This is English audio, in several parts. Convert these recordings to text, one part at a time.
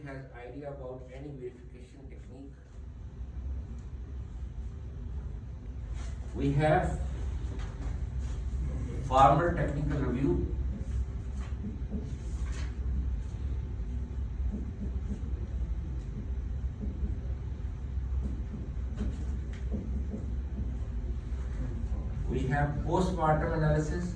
has idea about any verification technique, we have formal technical review, we have post-mortem analysis,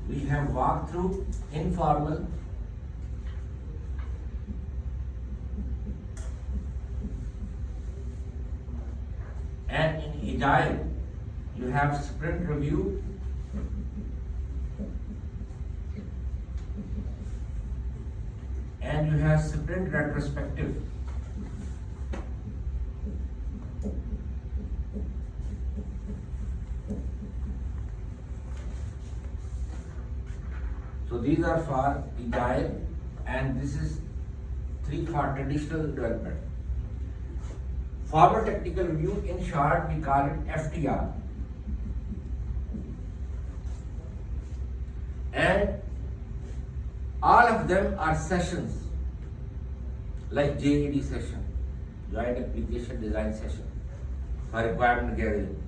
we have walkthrough, informal, and in Agile you have sprint review, and you have sprint retrospective. So these are for Agile, and this is 3 for traditional development. Formal technical review, in short, we call it FTR. And all of them are sessions, like JAD session, Joint Application Design session, for requirement gathering.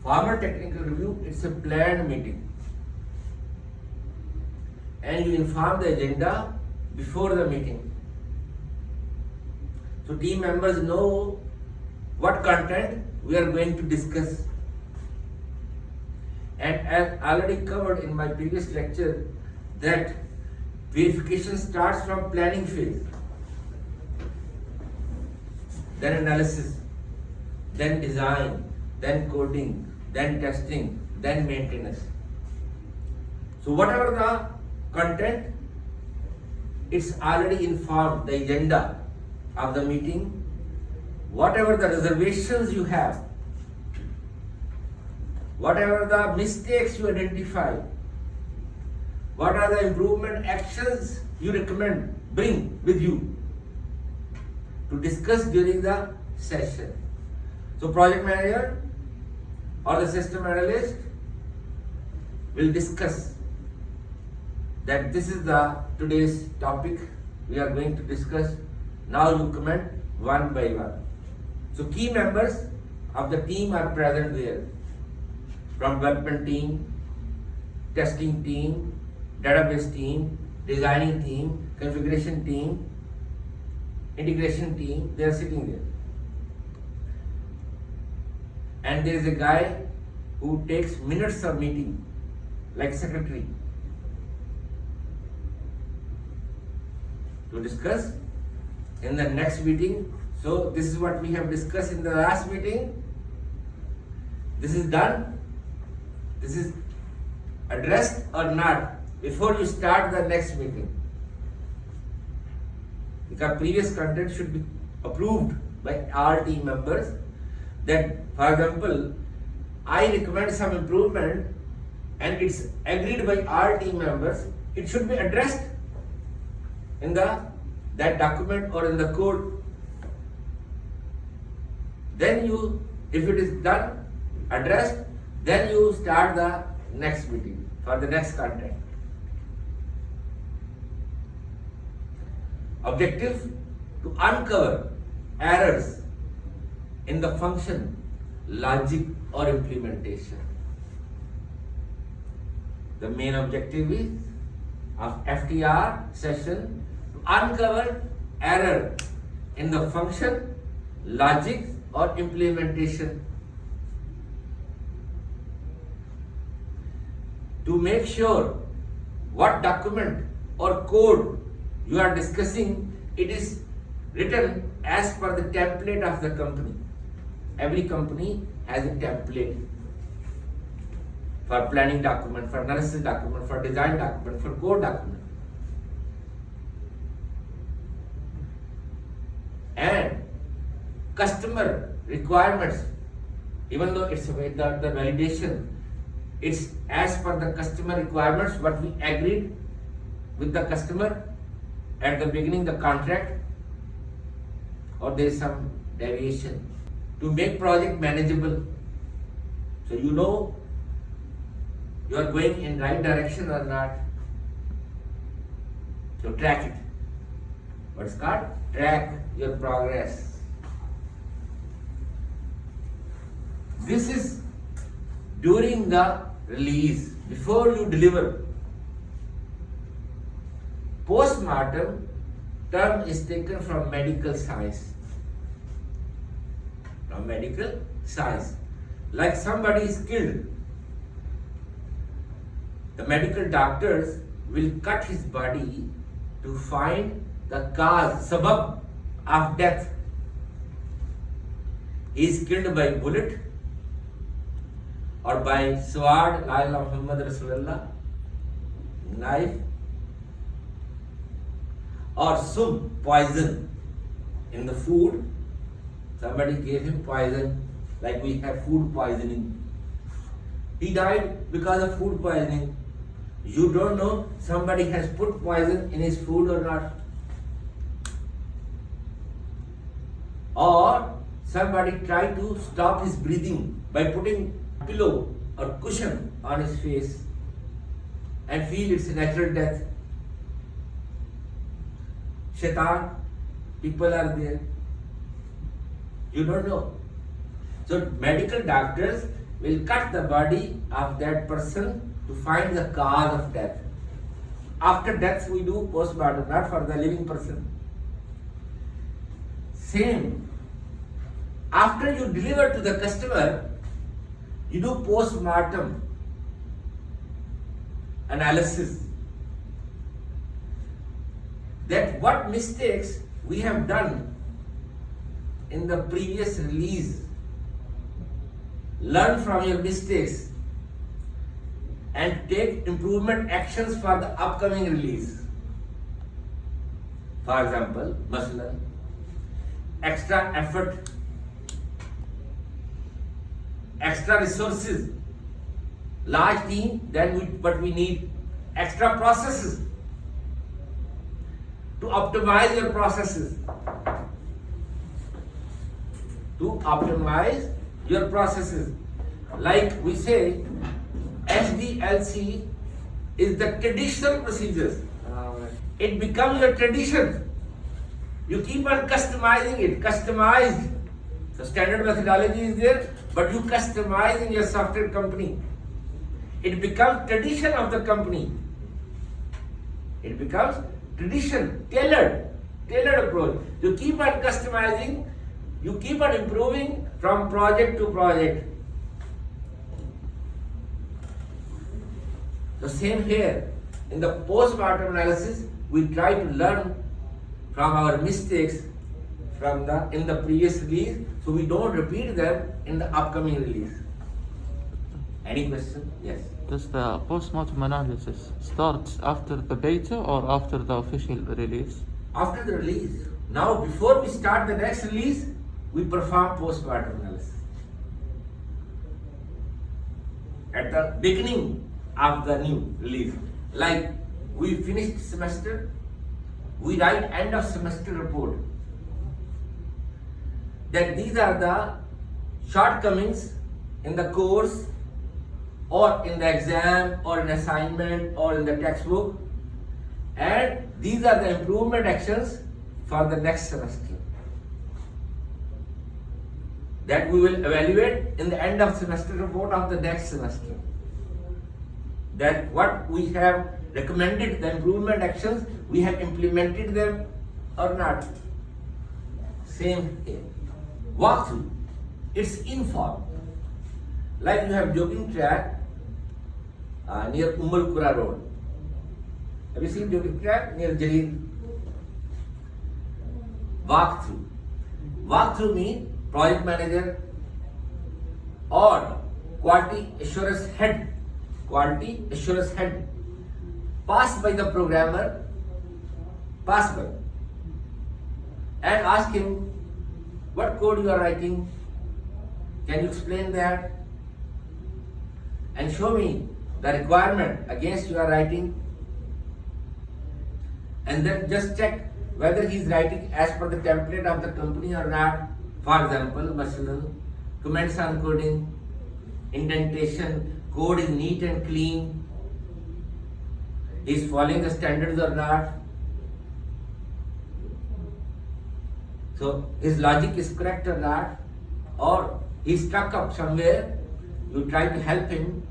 Formal technical review, it's a planned meeting. And you inform the agenda before the meeting. So team members know what content we are going to discuss. And as already covered in my previous lecture, that verification starts from planning phase, then analysis, then design, then coding, then testing, then maintenance. So whatever the content, it's already informed the agenda of the meeting. Whatever the reservations you have, whatever the mistakes you identify, what are the improvement actions you recommend, bring with you to discuss during the session. So project manager or the system analyst will discuss that this is the today's topic we are going to discuss. Now you comment one by one. So key members of the team are present there, from development team, testing team, database team, designing team, configuration team, integration team, they are sitting there. And there is a guy who takes minutes of meeting, like secretary, to discuss in the next meeting. So this is what we have discussed in the last meeting. This is done. This is addressed or not before you start the next meeting. Because previous content should be approved by all team members. That, for example, I recommend some improvement and it's agreed by all team members, it should be addressed in that document or in the code. Then you, if it is done, addressed, then you start the next meeting for the next content. Objective: to uncover errors in the function, logic or implementation. The main objective is of FTR session to uncover error in the function, logic or implementation. To make sure what document or code you are discussing, it is written as per the template of the company. Every company has a template for planning document, for analysis document, for design document, for code document. And customer requirements, even though it's the validation, it's as per the customer requirements, what we agreed with the customer at the beginning, the contract, or there is some deviation. To make project manageable, So you know you are going in right direction or not. So track it. What's called? Track your progress. This is during the release, before you deliver. Postmortem term is taken from medical science. From medical science. Like somebody is killed, the medical doctors will cut his body to find the cause, sabab of death. He is killed by bullet or by sword, la ilaha Muhammad Rasulullah, knife, or some poison in the food. Somebody gave him poison, like we have food poisoning. He died because of food poisoning. You don't know somebody has put poison in his food or not. Or somebody tried to stop his breathing by putting a pillow or cushion on his face and feel it's a natural death. Shaitan, people are there. You don't know. So medical doctors will cut the body of that person to find the cause of death. After death we do postmortem, not for the living person. Same. After you deliver to the customer, you do postmortem analysis. That what mistakes we have done in the previous release. Learn from your mistakes and take improvement actions for the upcoming release. For example, masalan, extra effort, extra resources, large team, but we need extra processes to optimize your processes. To optimize your processes. Like we say, SDLC is the traditional procedures. It becomes your tradition. You keep on customizing it. Customized. The standard methodology is there, but you customize in your software company. It becomes tradition of the company. It becomes tradition, tailored approach. You keep on customizing, you keep on improving from project to project. The same here. In the post-mortem analysis, we try to learn from our mistakes in the previous release, so we don't repeat them in the upcoming release. Any question? Yes. Does the post-mortem analysis start after the beta or after the official release? After the release. Now, before we start the next release, we perform post-mortem analysis. At the beginning of the new release, like we finished semester, we write end of semester report. That these are the shortcomings in the course or in the exam or in assignment or in the textbook, and these are the improvement actions for the next semester that we will evaluate in the end of semester report of the next semester. That what we have recommended, the improvement actions, we have implemented them or not. Same here. Walkthrough. It's informal. Like you have jogging track near Umbalpura Road. Have you seen jogging track near Jaleel? Walkthrough. Walkthrough means project manager or quality assurance head passed by the programmer, and ask him what code you are writing, can you explain that, and show me the requirement against you are writing, and then just check whether he is writing as per the template of the company or not. For example, masalan, comments on coding, indentation, code is neat and clean, is following the standards or not. So his logic is correct or not, or he's stuck up somewhere, you try to help him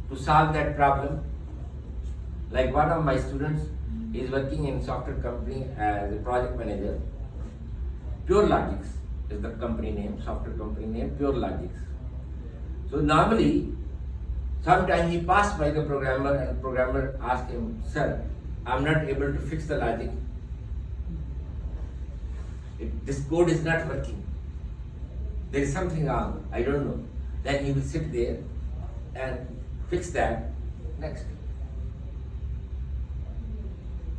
to solve that problem. Like one of my students is working in software company as a project manager. Pure Logics is the company name, software company name, Pure Logics. So normally, sometime he passed by the programmer and programmer asked him, "Sir, I'm not able to fix the logic. This code is not working. There is something wrong, I don't know." Then he will sit there and fix that next.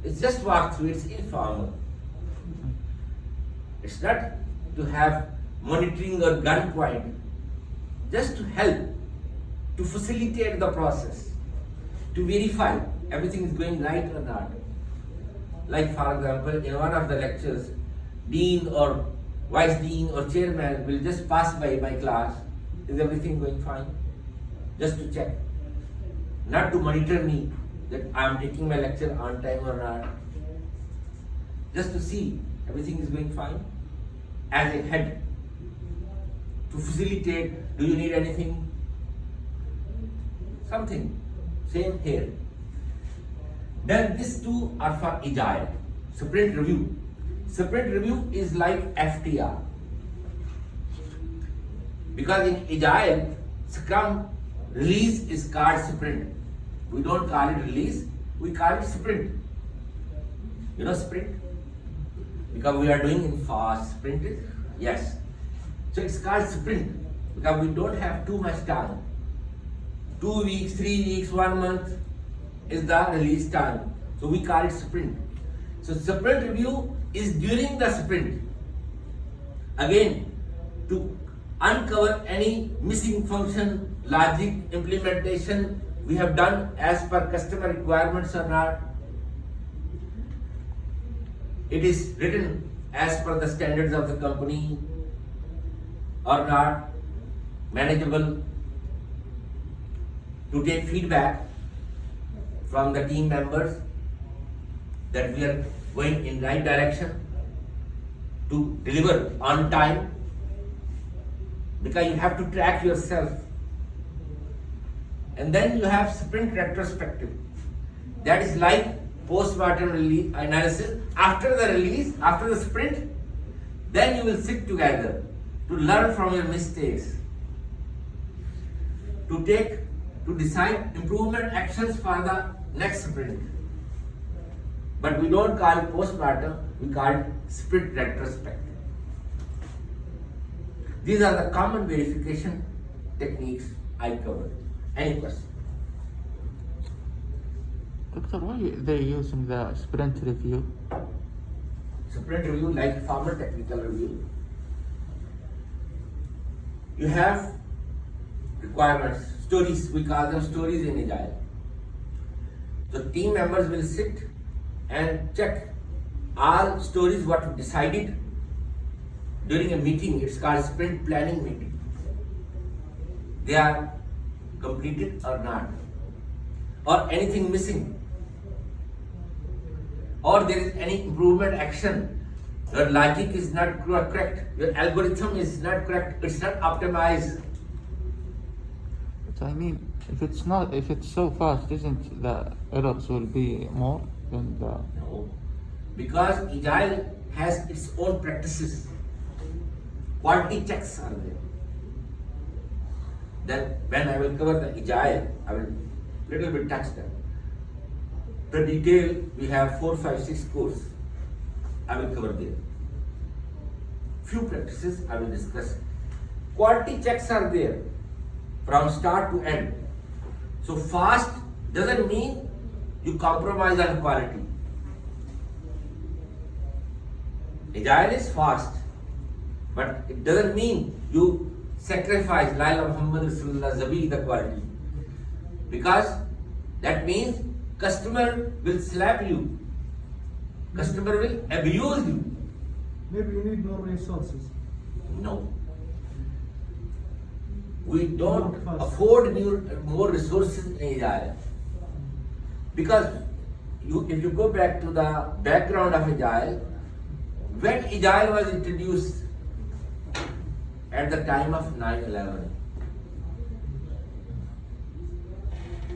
It's just walkthrough, it's informal. It's not to have monitoring or gunpoint, just to help, to facilitate the process, to verify everything is going right or not. Like for example, in one of the lectures, dean or vice dean or chairman will just pass by my class. Is everything going fine? Just to check. Not to monitor me that I am taking my lecture on time or not. Just to see everything is going fine. As a head, to facilitate, do you need anything? Something. Same here. Then these two are for Agile. Sprint review. Sprint review is like FTR. Because in Agile, Scrum release is called sprint. We don't call it release, we call it sprint. You know sprint? Because we are doing in fast sprint. Yes. So it's called sprint because we don't have too much time. 2 weeks, 3 weeks, 1 month is the release time. So we call it sprint. So sprint review is during the sprint. Again, to uncover any missing function, logic, implementation we have done as per customer requirements or not. It is written as per the standards of the company or not, manageable, to take feedback from the team members that we are going in right direction, to deliver on time, because you have to track yourself. And then you have sprint retrospective. That is like post-mortem release analysis. After the release, after the sprint, then you will sit together to learn from your mistakes, to decide improvement actions for the next sprint. But we don't call it post-mortem, we call it sprint retrospective. These are the common verification techniques I covered. Any question? Doctor, why are they using the sprint review? Sprint review like formal technical review. You have requirements, stories, we call them stories in Agile. So team members will sit and check all stories what we decided during a meeting. It's called sprint planning meeting. They are completed or not, or anything missing, or there is any improvement action. Your logic is not correct, your algorithm is not correct, it's not optimized. But I mean, if it's so fast, isn't the errors will be more than the... No, because Agile has its own practices. Quality checks are there. Then when I will cover the Agile, I will little bit touch them. The detail, we have 4, 5, 6 courses. I will cover there. Few practices I will discuss. Quality checks are there from start to end. So fast doesn't mean you compromise on quality. Agile is fast, but it doesn't mean you sacrifice La ilaha Muhammad Rasulullah Zabi the quality. Because that means customer will slap you. Customer will abuse you. Maybe you need more resources. No. we don't afford more resources in Agile. Because if you go back to the background of Agile, when Agile was introduced at the time of 9/11,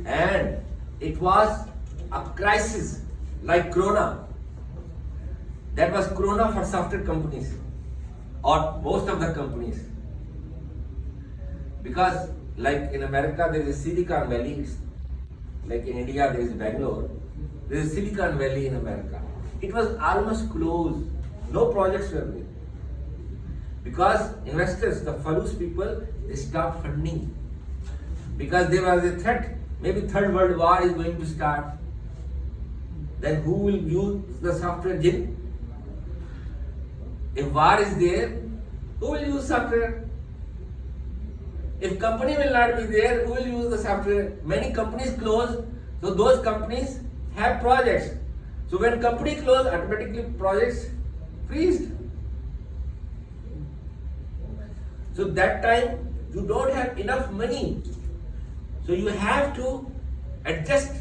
and it was a crisis like Corona. That was Corona for software companies, or most of the companies. Because like in America there is Silicon Valley, it's like in India there is Bangalore, there is Silicon Valley in America. It was almost closed, no projects were there. Because investors, the Falus people, they stopped funding. Because there was a threat, maybe Third World War is going to start. Then who will use the software gin? If war is there, who will use software? If company will not be there, who will use the software? Many companies close, so those companies have projects. So when company close, automatically projects freeze. So that time you don't have enough money. So you have to adjust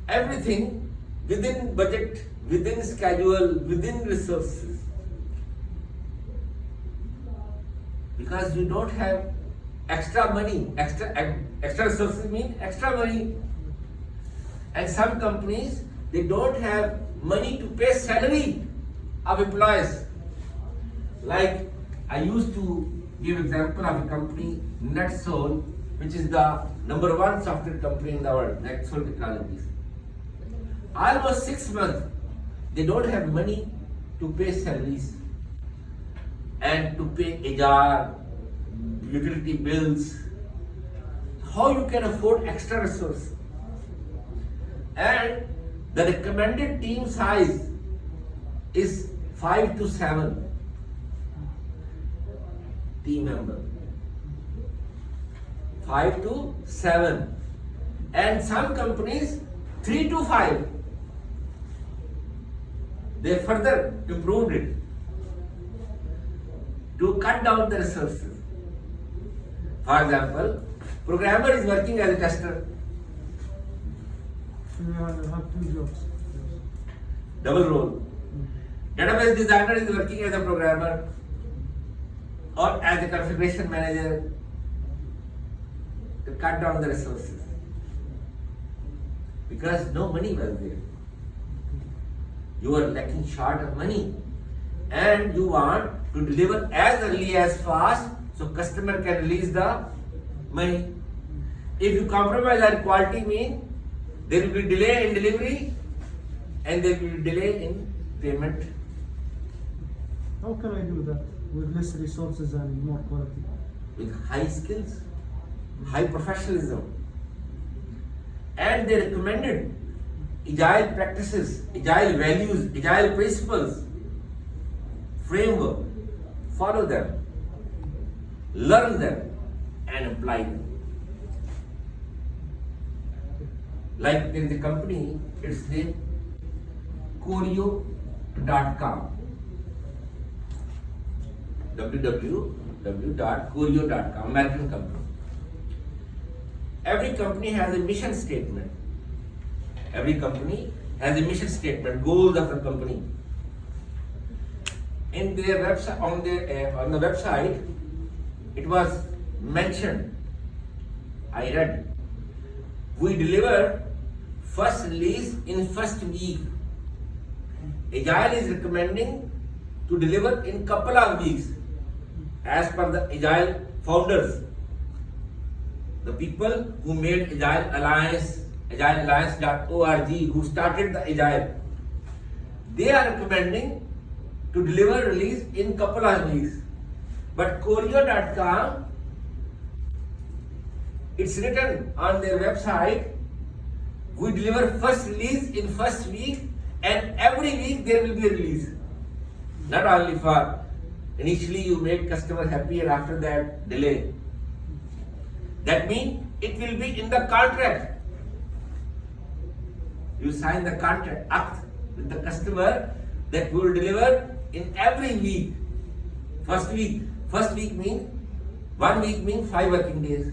everything within budget, within schedule, within resources. Because you don't have extra money, extra resources mean extra money. And some companies, they don't have money to pay salary of employees. Like I used to give example of a company, NetSol, which is the #1 software company in the world, NetSol Technologies. Almost 6 months, they don't have money to pay salaries and to pay HR, utility bills. How you can afford extra resource? And the recommended team size is 5 to 7 team member. 5 to 7. And some companies 3 to 5. They further improved it to cut down the resources. For example, programmer is working as a tester. You have 2 jobs. Double role. Database designer is working as a programmer or as a configuration manager to cut down the resources. Because no money was there. You are lacking short of money and you want to deliver as early as fast so customer can release the money. If you compromise on quality, mean there will be delay in delivery and there will be delay in payment. How can I do that with less resources and more quality? With high skills, high professionalism. And they recommended agile practices, agile values, agile principles, framework. Follow them, learn them, and apply them. Like there is a company, its name Corio.com. www.corio.com, American company. Every company has a mission statement. Every company has a mission statement, goals of the company. In their website, on the website, it was mentioned. I read, we deliver first release in first week. Agile is recommending to deliver in couple of weeks, as per the Agile founders, the people who made Agile Alliance, agilealliance.org, who started the Agile. They are recommending to deliver release in couple of weeks. But Corio.com, it's written on their website, we deliver first release in first week and every week there will be a release. Not only for initially you make customer happy and after that delay. That means it will be in the contract. You sign the contract act with the customer that we will deliver in every week. First week means 1 week means 5 working days.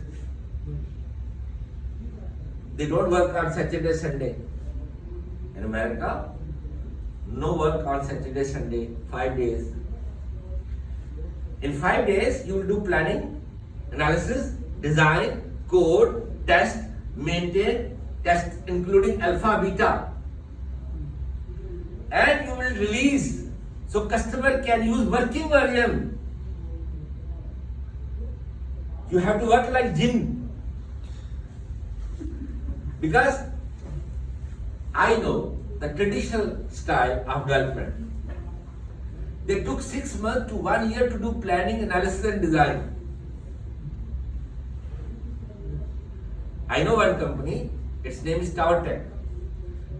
They don't work on Saturday, Sunday. In America, no work on Saturday, Sunday, 5 days. In 5 days, you will do planning, analysis, design, code, test, maintain, test including alpha, beta. And you will release so customer can use working version. You have to work like jinn. Because I know the traditional style of development. They took 6 months to 1 year to do planning, analysis and design. I know one company, its name is Tower Tech.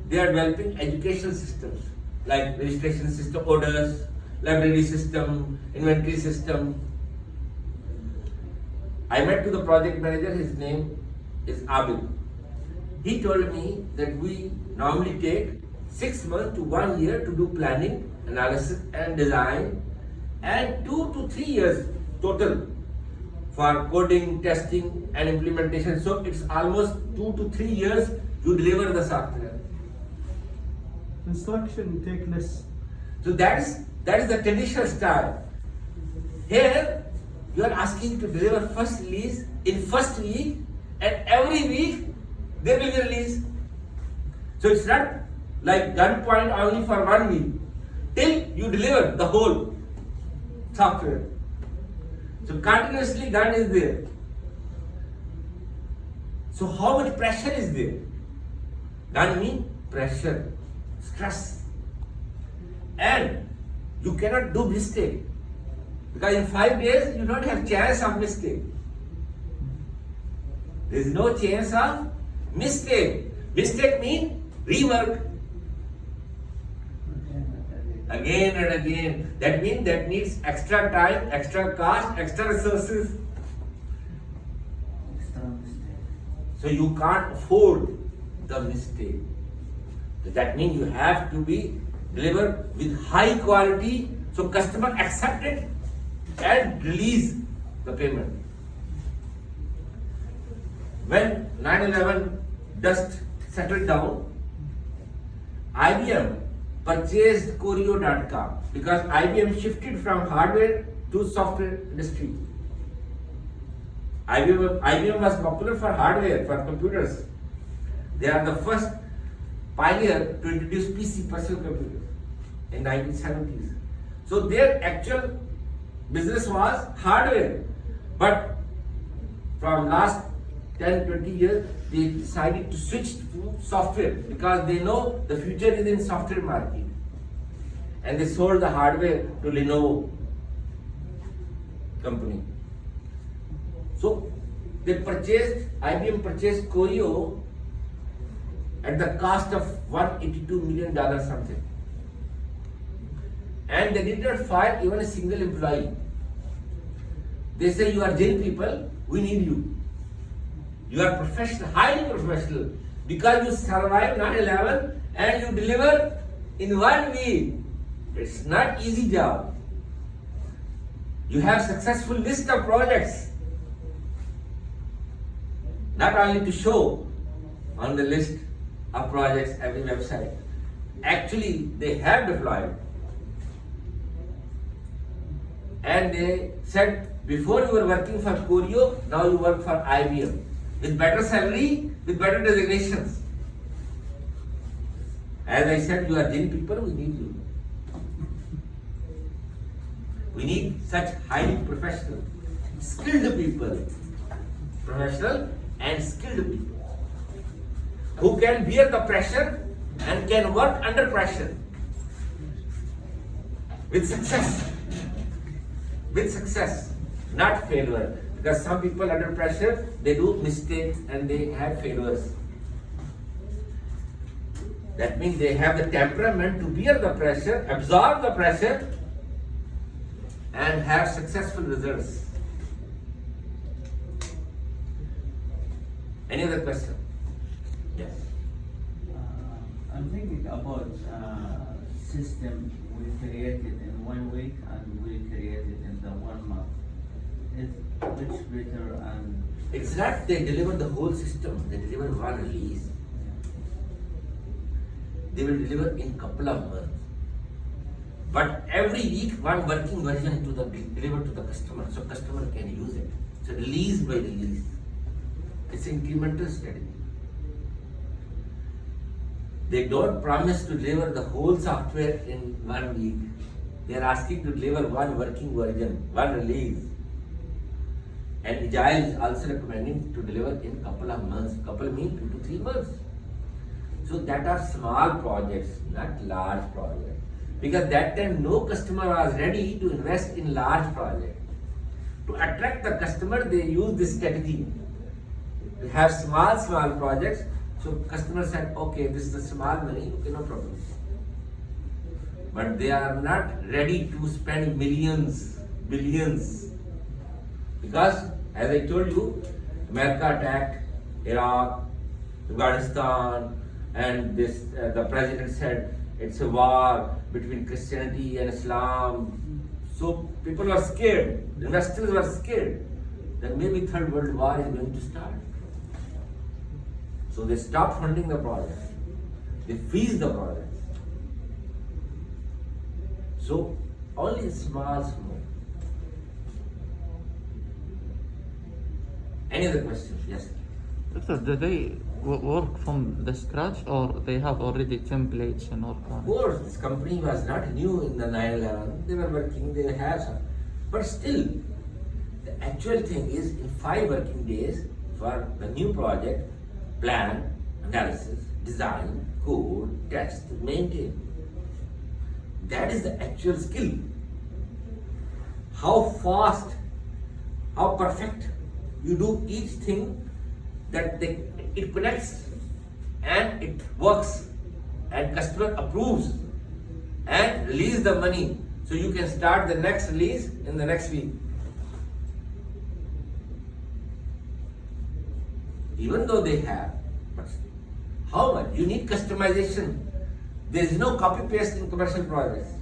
They are developing educational systems like registration system, orders, library system, inventory system. I met to the project manager, his name is Abid. He told me that we normally take 6 months to 1 year to do planning, analysis and design, and 2 to 3 years total for coding, testing and implementation. So it's almost 2 to 3 years you deliver the software. Construction take less. So that is the traditional style. Here you are asking to deliver first release in first week, and every week there will be release. So it's not like gunpoint only for 1 week till you deliver the whole software. So continuously gun is there. So how much pressure is there? Gun means pressure, stress, and you cannot do mistake, because in 5 days you don't have chance of mistake. There is no chance of mistake. Mistake means rework again and again. That means that needs extra time, extra cost, extra resources. So you can't afford the mistake. That means you have to be delivered with high quality so customer accept it and release the payment. When 9/11 dust settled down, IBM purchased Corio.com because IBM shifted from hardware to software industry. IBM was popular for hardware, for computers. They are the first pioneer to introduce PC, personal computers, in 1970s. So their actual business was hardware. But from last 10-20 years, they decided to switch to software because they know the future is in software market. And they sold the hardware to Lenovo company. So IBM purchased Corio at the cost of $182 million something. And they did not fire even a single employee. They say, you are jail people, we need you. You are professional, highly professional, because you survived 9/11 and you deliver in 1 week. It's not easy job. You have successful list of projects. Not only to show on the list of projects every website. Actually, they have deployed. And they said, before you were working for Corio, now you work for IBM. With better salary, with better designations. As I said, you are jail people, we need you. We need such highly professional, skilled people. Professional and skilled people. Who can bear the pressure and can work under pressure. With success. With success, not failure. Because some people under pressure, they do mistakes and they have failures. That means they have the temperament to bear the pressure, absorb the pressure, and have successful results. Any other question? Yes. I'm thinking about system we created in 1 week and we created in the 1 month. it's much better and It's not they deliver the whole system, they deliver one release. They will deliver in couple of months. But every week one working version to the delivered to the customer, so customer can use it. So release by release. It's incremental strategy. They don't promise to deliver the whole software in 1 week. They are asking to deliver one working version, one release. And Agile is also recommending to deliver in couple of months. Couple means 2 to 3 months. So that are small projects, not large projects. Because that time no customer was ready to invest in large projects. To attract the customer, they use this strategy. To have small projects. So customer said, okay, this is the small money, okay, no problem. But they are not ready to spend millions, billions. Because as I told you, America attacked Iraq, Afghanistan, and this the president said it's a war between Christianity and Islam. So people were scared, investors were scared that maybe third world war is going to start. So they stopped funding the project. They freeze the project. So only small. Any other questions? Yes. Doctor, do they work from the scratch or they have already templates and all Of that? course, this company was not new in the 9/11. They were working, they have some. But still, the actual thing is in 5 working days for the new project, plan, analysis, design, code, test, maintain. That is the actual skill. How fast, how perfect you do each thing that it connects and it works and customer approves and release the money so you can start the next release in the next week. Even though they have, but how much? You need customization. There is no copy paste in commercial projects.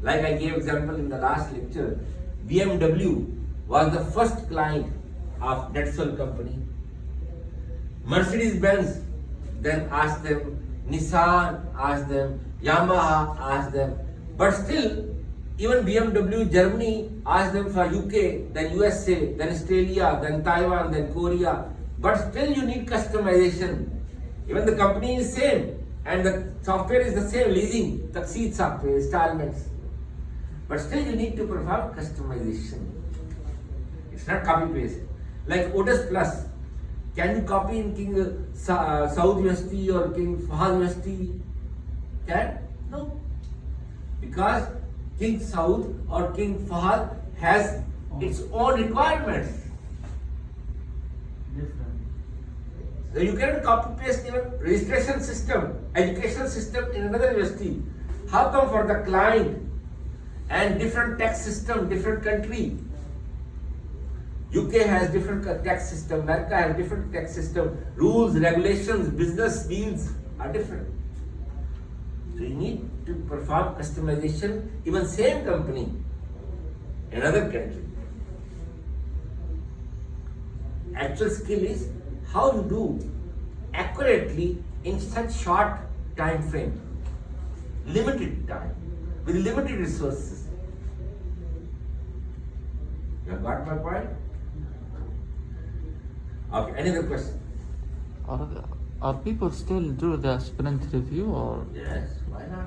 Like I gave example in the last lecture, BMW was the first client of NetSol company. Mercedes-Benz then asked them, Nissan asked them, Yamaha asked them. But still, even BMW Germany asked them for UK, then USA, then Australia, then Taiwan, then Korea. But still you need customization. Even the company is same and the software is the same, leasing, Taxid software, installments. But still you need to perform customization. It's not copy paste. Like Otis Plus. Can you copy in King Saud University or King Fahad University? Can? No. Because King Saud or King Fahad has its own requirements. different. So you cannot copy paste even registration system, education system in another university. How come for the client and different tax system, different country? UK has different tax system, America has different tax system, rules, regulations, business deals are different. So you need to perform customization, even same company, in another country. Actual skill is how you do accurately in such short time frame, limited time, with limited resources. You have got my point? Okay, any other question? Are people still do the sprint review or? Yes, why not?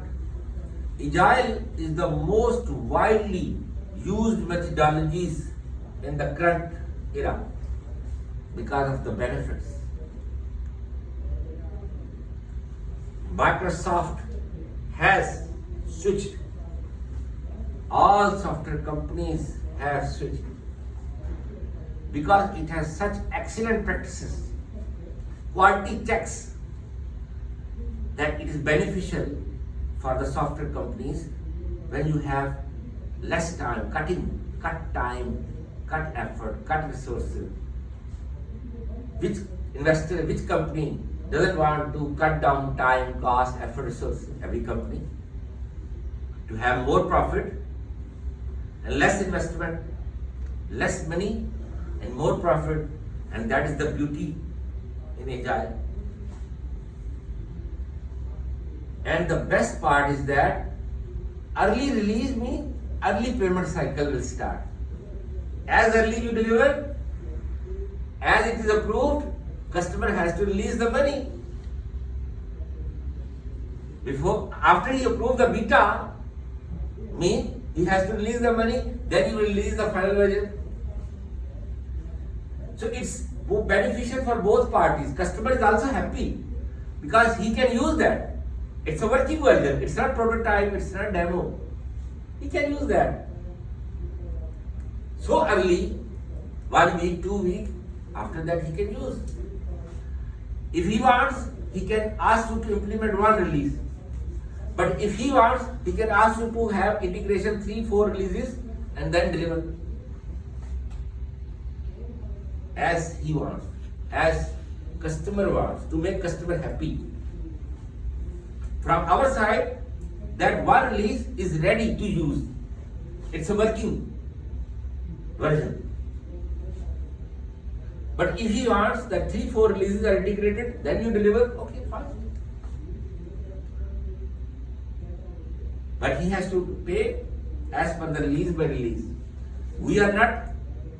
Agile is the most widely used methodologies in the current era because of the benefits. Microsoft has switched. All software companies have switched because it has such excellent practices, quality checks, that it is beneficial for the software companies when you have less time, cut time, cut effort, cut resources. Which investor, which company doesn't want to cut down time, cost, effort, resources? Every company. To have more profit and less investment. less money and more profit, and that is the beauty in Agile. And the best part is that early release means early payment cycle will start. As early you deliver, as it is approved, customer has to release the money. After he approves the beta, means he has to release the money, then you will release the final version. So it's beneficial for both parties. Customer is also happy because he can use that. It's a working version. It's not prototype. It's not demo. He can use that. So early, 1 week, 2 weeks. After that, he can use. If he wants, he can ask you to implement 1 release. But if he wants, he can ask you to have integration 3-4 releases and then deliver. As he wants, as customer wants, to make customer happy. From our side, that 1 release is ready to use. It's a working version. But if he wants that 3-4 releases are integrated, then you deliver, okay, fine. But he has to pay as per the release by release. We are not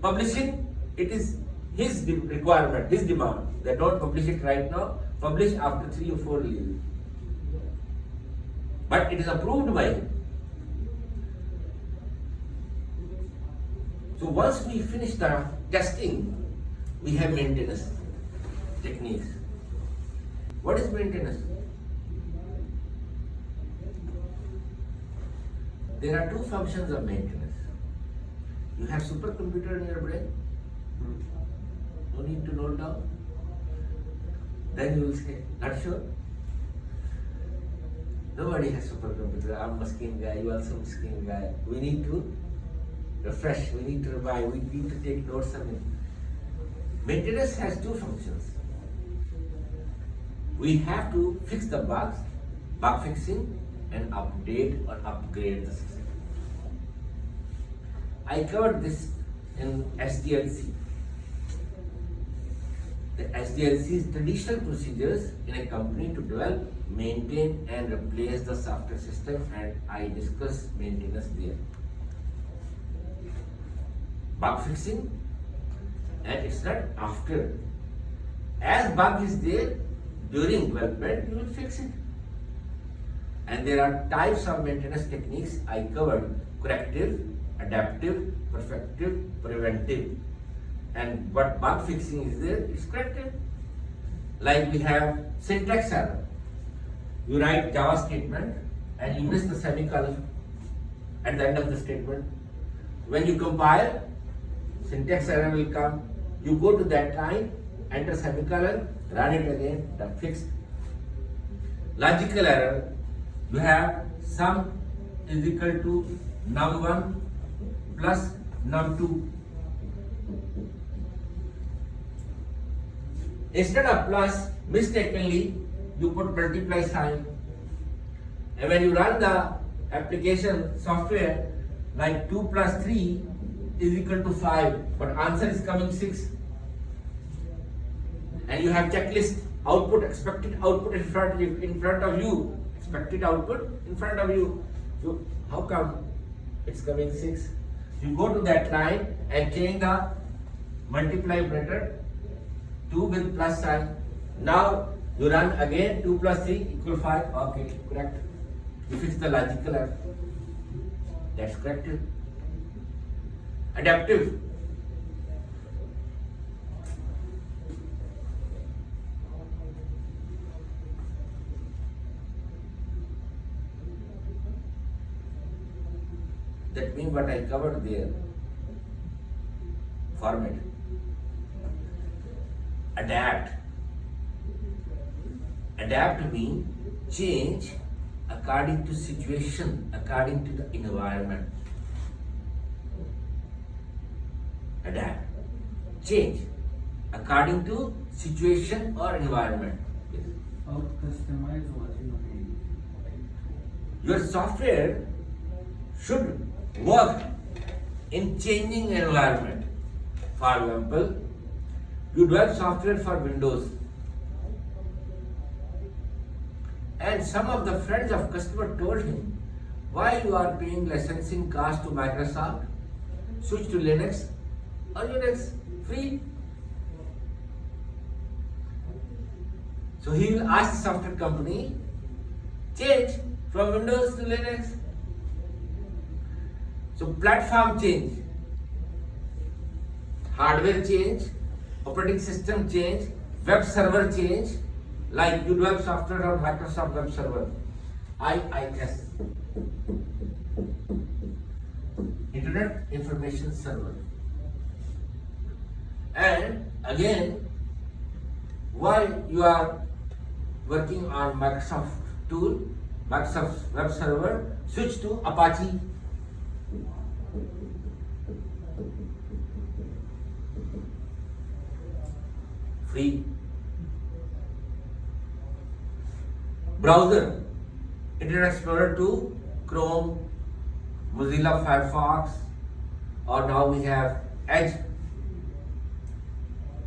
publishing, it is his requirement, his demand. They don't publish it right now, publish after 3 or 4 releases. But it is approved by him. So once we finish the testing, we have maintenance techniques. What is maintenance? There are 2 functions of maintenance. You have supercomputer in your brain. No need to note down. Then you will say, not sure. Nobody has supercomputer. I'm a skin guy, you also a skin guy. We need to refresh, we need to revive, we need to take notes on it. Maintenance has 2 functions. We have to fix the bugs, bug fixing, and update or upgrade the system. I covered this in SDLC. The SDLC is traditional procedures in a company to develop, maintain and replace the software system, and I discuss maintenance there. Bug fixing, and it's not after. As bug is there, during development you will fix it. And there are types of maintenance techniques I covered: corrective, adaptive, perfective, preventive. And what bug fixing is there, it's corrective. Like we have syntax error. You write Java statement and you miss the semicolon at the end of the statement. When you compile, syntax error will come. You go to that line, enter semicolon, run it again, that's fixed. Logical error, you have sum is equal to num1 plus num2. Instead of plus, mistakenly you put multiply sign. And when you run the application software, like 2 plus 3 is equal to 5, but answer is coming 6. And you have checklist, output, expected output in front of you, expected output in front of you. So how come it's coming 6? You go to that line and change the multiply operator 2 with plus sign. Now you run again 2 plus 3 equal 5. Okay, correct. If it's the logical error, that's corrective. Adaptive. That means what I covered there. Format. Adapt. Adapt means change according to situation, according to the environment. Adapt. Change according to situation or environment. How to customize what you need. Your software should work in changing environment. For example, you develop software for Windows, and some of the friends of customer told him, why you are paying licensing cost to Microsoft? Switch to Linux or Unix, free. So he will ask the software company, change from Windows to Linux. So platform change, hardware change, operating system change, web server change, like you develop software on Microsoft Web Server, IIS, Internet Information Server. And again, while you are working on Microsoft tool, Microsoft Web Server, switch to Apache. Free. Browser, Internet Explorer to Chrome, Mozilla Firefox, or now we have Edge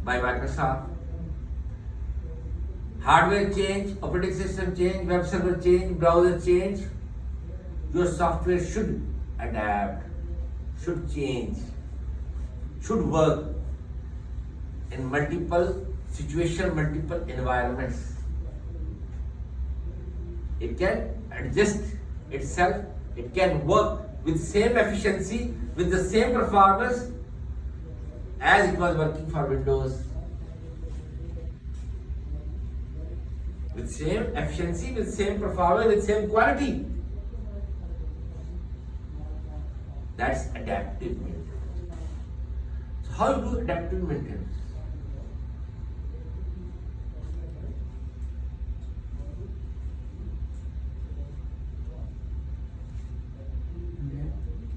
by Microsoft. Hardware change, operating system change, web server change, browser change. Your software should adapt, should change, should work in multiple situations, multiple environments. It can adjust itself, it can work with same efficiency, with the same performance as it was working for Windows. With same efficiency, with same performance, with same quality. That's adaptive maintenance. So how you do adaptive maintenance?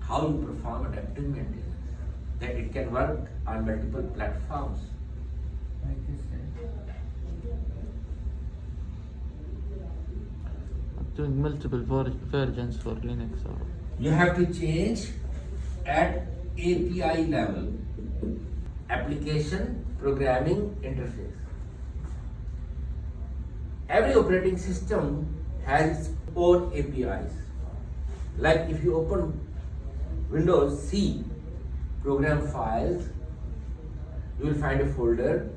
How you perform adaptive maintenance? That it can work on multiple platforms. Like this. Doing multiple versions for Linux or You have to change at API level, application programming interface. Every operating system has its own APIs. Like if you open Windows C program files, you will find a folder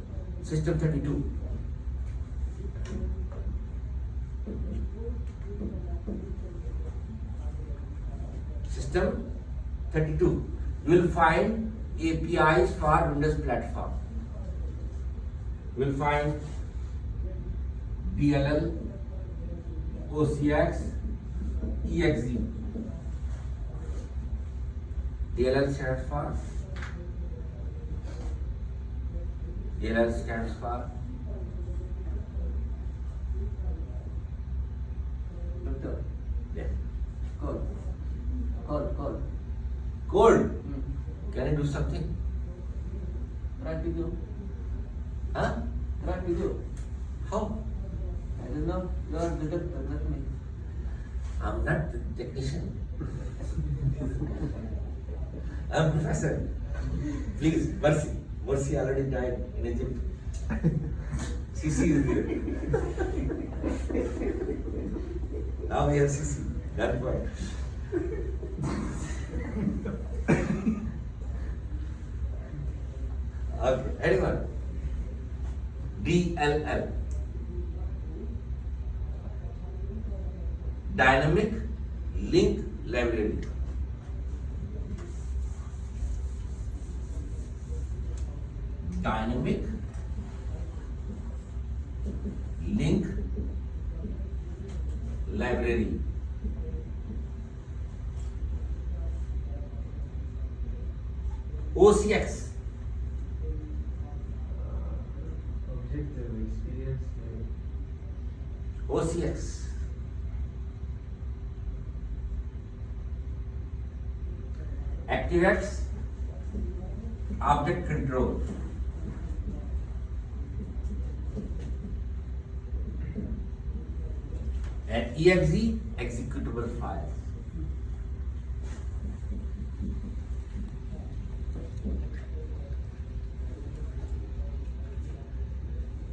System32. System32. You will find APIs for Windows platform. You will find DLL, OCX, EXE. DLL stands for Doctor, yeah. call. Code. Can I do something? Try to do. Huh? Try to do. How? I don't know. You are the doctor, not me. I'm not the technician. I'm professor. Please, Mercy. Mercy already died in Egypt. CC is there. Now we have CC. That point. Okay, anyone? DLL. Dynamic Link Library. Dynamic Link Library. OCX. Objective experience. OCX. ActiveX. Object Control. And EXE, executable files.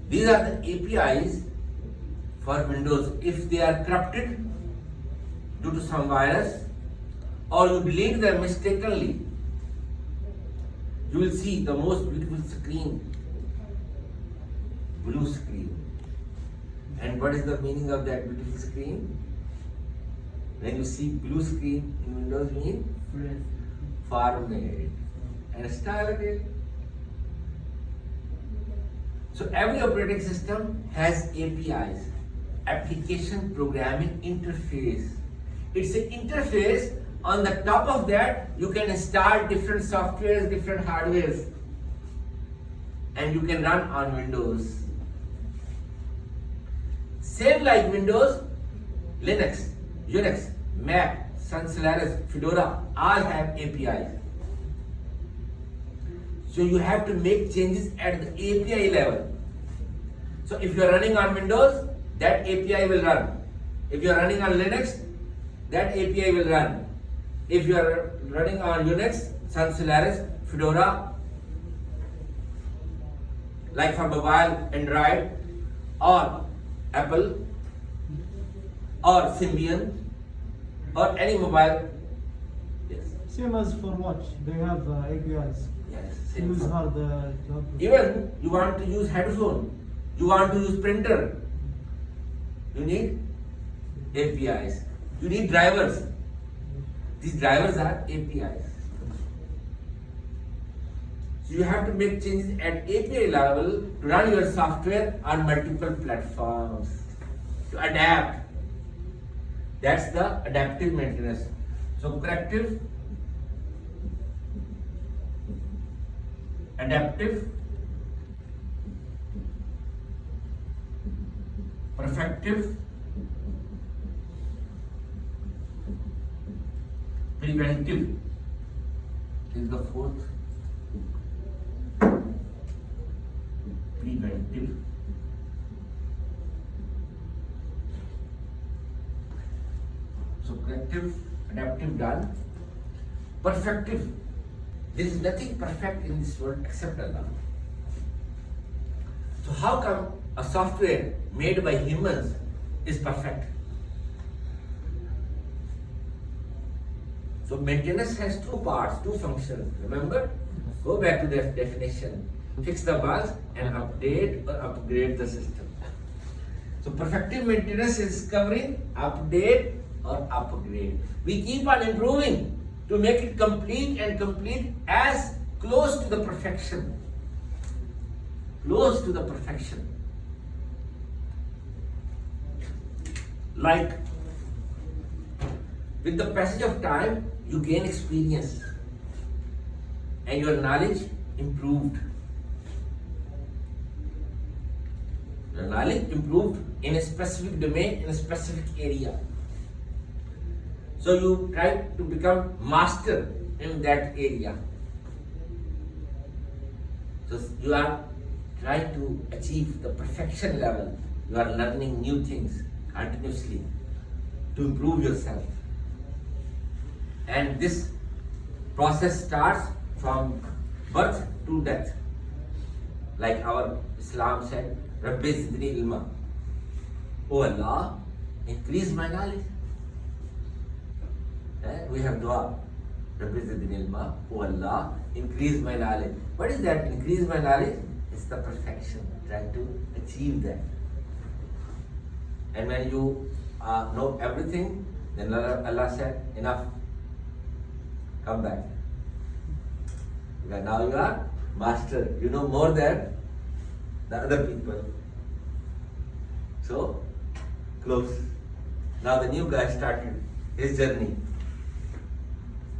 These are the APIs for Windows. If they are corrupted due to some virus or you delete them mistakenly, you will see the most beautiful screen, blue screen. And what is the meaning of that beautiful screen? When you see blue screen in Windows, mean Friends. format and style again. So every operating system has APIs, application programming interface. It's an interface. On the top of that, you can install different softwares, different hardwares, and you can run on Windows. Same like Windows, Linux, Unix, Mac, Sun Solaris, Fedora, all have APIs. So you have to make changes at the API level. So if you are running on Windows, that API will run. If you are running on Linux, that API will run. If you are running on Unix, Sun Solaris, Fedora, like for mobile, Android, or Apple, or Symbian, or any mobile. Yes. Same as for watch, they have APIs. Yes. To Same use for- hard to have. Even you want to use headphone, you want to use printer, you need APIs. You need drivers. These drivers are APIs. So you have to make changes at API level to run your software on multiple platforms. To adapt. That's the adaptive maintenance. So corrective, adaptive, perfective, preventive is the fourth. Preventive. So corrective, adaptive done. Perfective. There is nothing perfect in this world except Allah. So how come a software made by humans is perfect? So maintenance has two parts, two functions. Remember? Go back to the definition. Fix the bugs and update or upgrade the system. So perfective maintenance is covering update or upgrade. We keep on improving to make it complete and complete as close to the perfection. Close to the perfection. Like with the passage of time, you gain experience and your knowledge improved. Your knowledge improved in a specific domain, in a specific area. So you try to become master in that area. So you are trying to achieve the perfection level. You are learning new things continuously to improve yourself. And this process starts from birth to death. Like our Islam said, Rabbi Zidni ilma. Oh Allah, increase my knowledge. We have dua. Rabbi Zidni ilma. Oh Allah, increase my knowledge. What is that? Increase my knowledge? It's the perfection. Try to achieve that. And when you know everything, then Allah said, enough. Come back. Because now you are master. You know more than the other people. So, close. Now the new guy started his journey.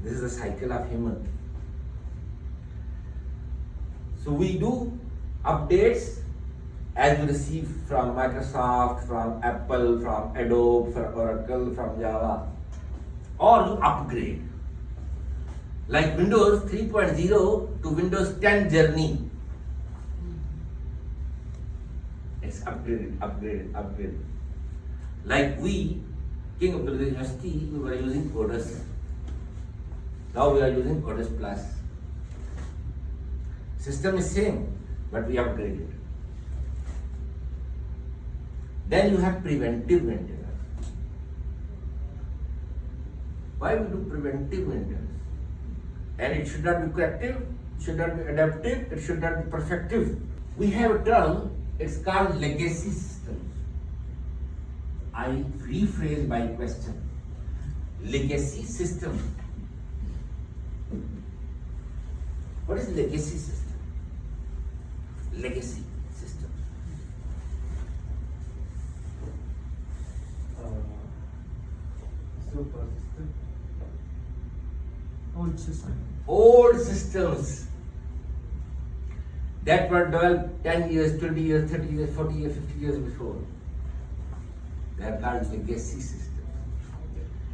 This is the cycle of human. So we do updates as we receive from Microsoft, from Apple, from Adobe, from Oracle, from Java. Or you upgrade. Like Windows 3.0 to Windows 10 journey. It's upgraded. Like we, King Abdul University, we were using Otis. Now we are using Otis Plus. System is same, but we upgraded. Then you have preventive maintenance. Why we do preventive maintenance? And it should not be corrective, should not be adaptive, it should not be perfective. We have a term, it's called legacy systems. I rephrase my question. Legacy system. What is legacy system? Legacy system. Super system. Old system. Old systems that were developed 10 years, 20 years, 30 years, 40 years, 50 years before. They are called legacy systems.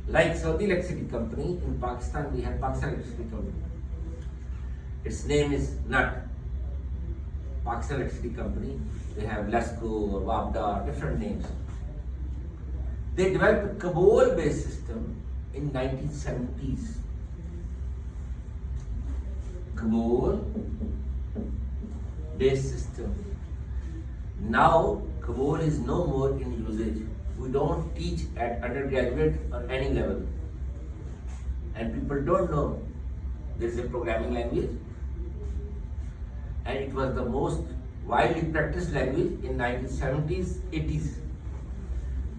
Like Saudi Electricity Company, in Pakistan we have Pakistan Electricity Company. Its name is NUT. Pakistan Electricity Company. They have LESCO or WAPDA, different names. They developed a Kabul-based system in 1970s. Kabul-based system. Now Kabul is no more in usage. We don't teach at undergraduate or any level. And people don't know there is a programming language. And it was the most widely practiced language in 1970s, 80s.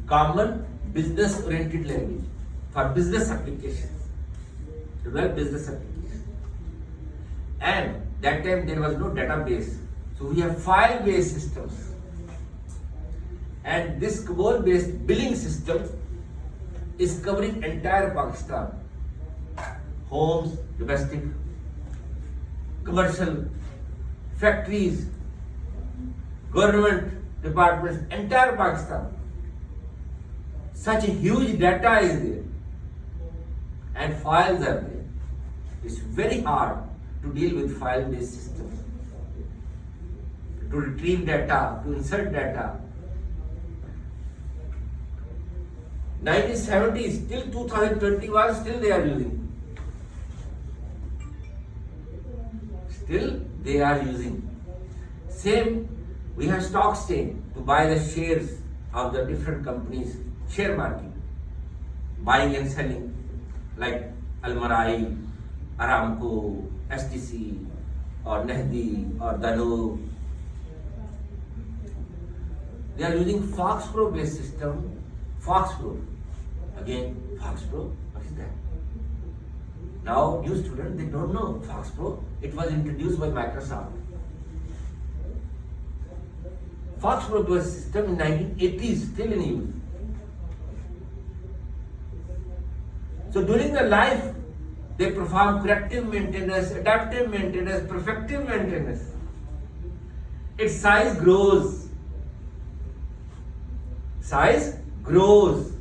Common business-oriented language for business applications. To develop business applications. And that time there was no database. So we have file-based systems. And this Kabul-based billing system is covering entire Pakistan. Homes, domestic, commercial, factories, government departments, entire Pakistan. Such a huge data is there. And files are there. It's very hard to deal with file-based systems. To retrieve data, to insert data. 1970s till 2021, still they are using. Still they are using. Same, we have stock exchange to buy the shares of the different companies, share market, buying and selling, like Almarai, Aramco, STC, or Nehdi, or Danub. They are using Foxpro based system. Foxpro. Again, Foxpro, what is that? Now, new students, they don't know Foxpro. It was introduced by Microsoft. Foxpro was a system in 1980s, still in use. So during the life, they perform corrective maintenance, adaptive maintenance, perfective maintenance. Its size grows. Size grows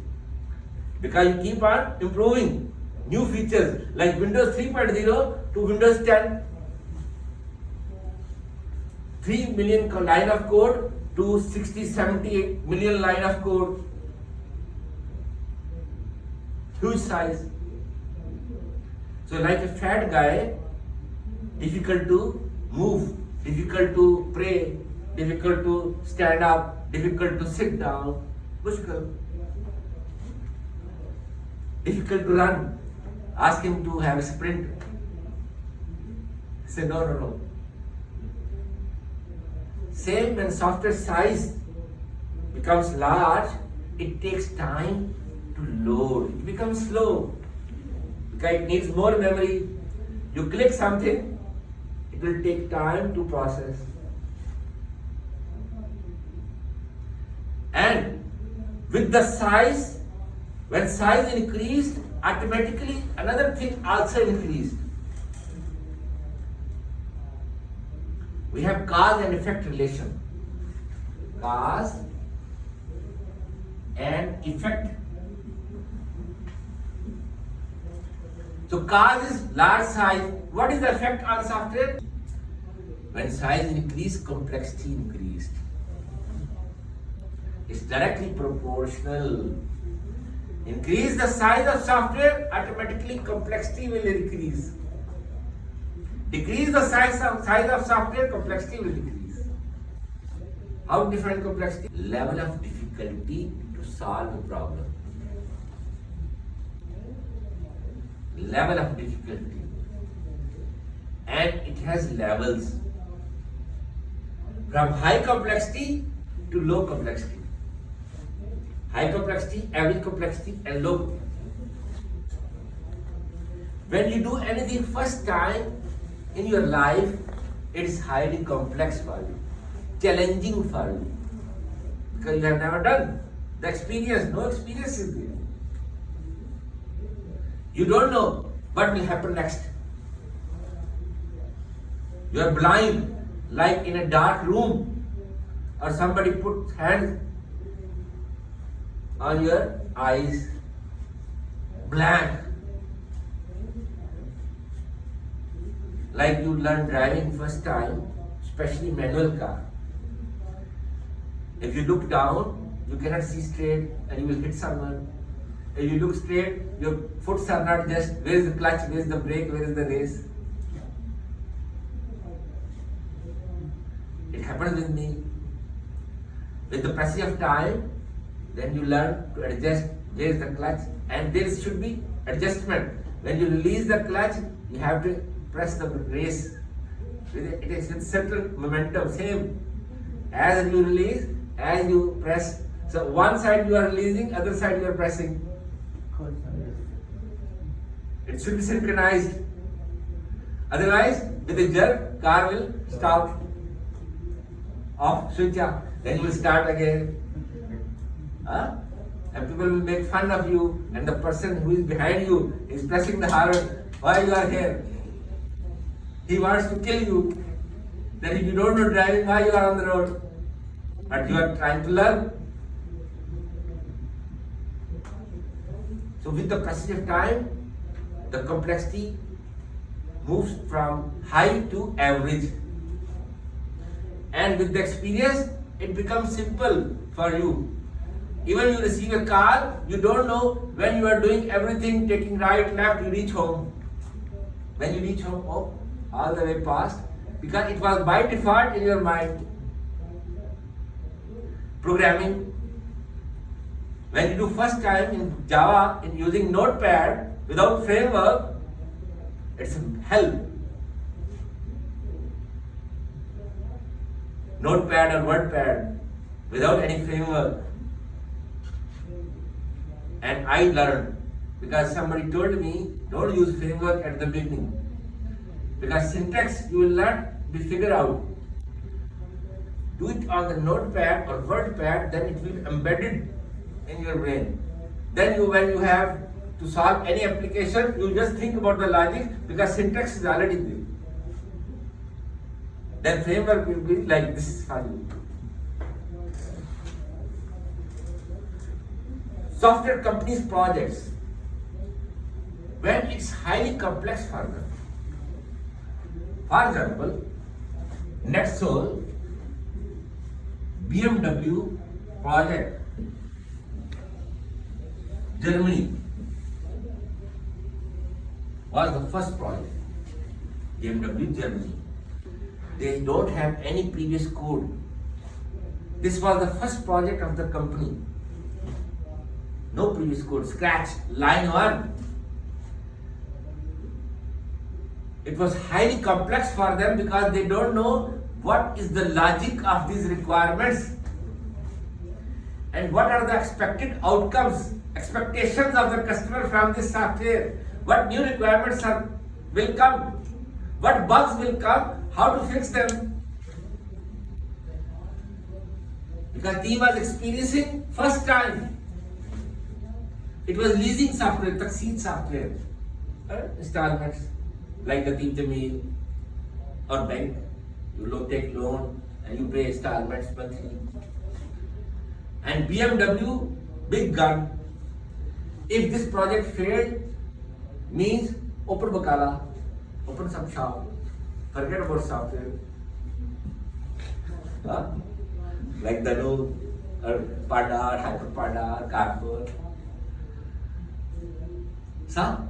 because you keep on improving new features like Windows 3.0 to Windows 10. 3 million line of code to 60, 70 million line of code. Huge size. So like a fat guy, difficult to move, difficult to pray, difficult to stand up, difficult to sit down, mushkil. Difficult to run. Ask him to have a sprint. Say no. Same when software size becomes large, it takes time to load. It becomes slow because it needs more memory. You click something, it will take time to process. And with the size, when size increased, automatically another thing also increased. We have cause and effect relation. Cause and effect. So cause is large size. What is the effect on software? When size increased, complexity increased. It's directly proportional. Increase the size of software, automatically complexity will increase. Decrease the size of software, complexity will decrease. How define complexity? Level of difficulty to solve a problem. Level of difficulty. And it has levels. From high complexity to low complexity. High complexity, average complexity, and low complexity. When you do anything first time in your life, it is highly complex for you, challenging for you, because you have never done the experience. No experience is there. You don't know what will happen next. You are blind, like in a dark room, or somebody puts hands on your eyes, blank. Like you learn driving first time, especially manual car. If you look down, you cannot see straight and you will hit someone. If you look straight, your foots are not just where is the clutch, where is the brake, where is the race. It happens with me. With the passage of time, then you learn to adjust where is the clutch, and there should be adjustment. When you release the clutch, you have to press the race. It is with certain momentum, same. As you release, as you press. So one side you are releasing, other side you are pressing. It should be synchronized. Otherwise, with a jerk, car will stop. Off, switch off. Then you will start again. Huh? And people will make fun of you, and the person who is behind you is pressing the horn. Why you are here? He wants to kill you. Then if you don't know driving, why you are on the road? But you are trying to learn. So with the passage of time, the complexity moves from high to average. And with the experience, it becomes simple for you. Even you receive a car, you don't know when you are doing everything, taking right, left, you reach home. When you reach home, oh, all the way past, because it was by default in your mind. Programming. When you do first time in Java, in using Notepad without framework, it's hell. Notepad or WordPad without any framework. And I learned because somebody told me don't use framework at the beginning, because syntax you will not be figured out. Do it on the Notepad or WordPad, then it will be embedded in your brain. Then when you have to solve any application, you just think about the logic because syntax is already there. Then framework will be like this for you. Software companies' projects, when it's highly complex for them. For example, NetSol, BMW project, Germany was the first project. BMW Germany. They don't have any previous code. This was the first project of the company. No previous code, scratch, line 1. It was highly complex for them because they don't know what is the logic of these requirements and what are the expected outcomes, expectations of the customer from this software. What new requirements will come, what bugs will come, how to fix them. Because team was experiencing first time. It was leasing software, Taxid software, installments, like Latif Jameel or bank. You take loan and you pay installments monthly. And BMW, big gun. If this project failed, means open Bakala, open some shop, forget about software. Huh? Like Danu or Pada, Hyper Pada, Carrefour. So,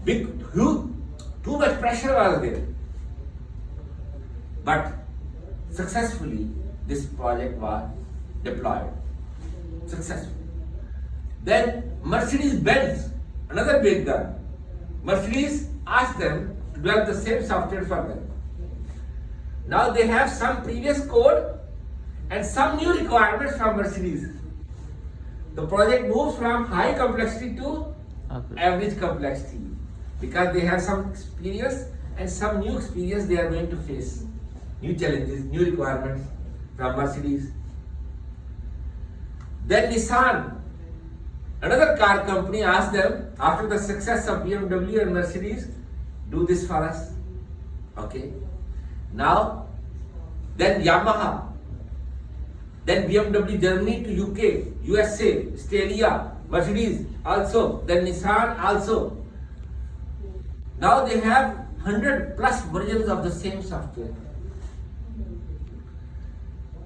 big, huge, too much pressure was there. But successfully, this project was deployed successfully. Then Mercedes-Benz, another big gun. Mercedes asked them to develop the same software for them. Now they have some previous code and some new requirements from Mercedes. The project moves from high complexity to average complexity because they have some experience and some new experience they are going to face. New challenges, new requirements from Mercedes. Then Nissan, another car company, asked them after the success of BMW and Mercedes, do this for us. Okay. Now, then Yamaha, then BMW Germany to UK, USA, Australia, Mercedes also, then Nissan also. Now they have 100 plus versions of the same software.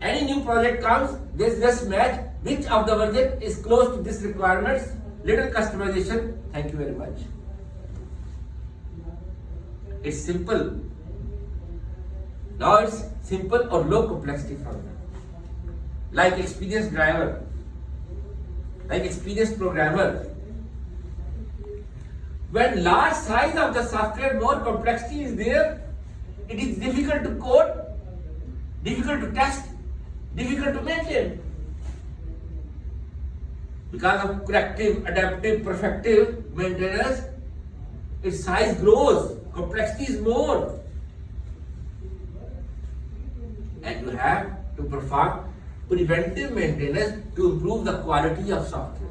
Any new project comes, they just match which of the version is close to this requirements, little customization, thank you very much. It's simple. Now it's simple or low complexity for them. Like experienced driver, like experienced programmer. When large size of the software, more complexity is there, it is difficult to code, difficult to test, difficult to maintain. Because of corrective, adaptive, perfective maintenance, its size grows, complexity is more. And you have to perform preventive maintenance to improve the quality of software.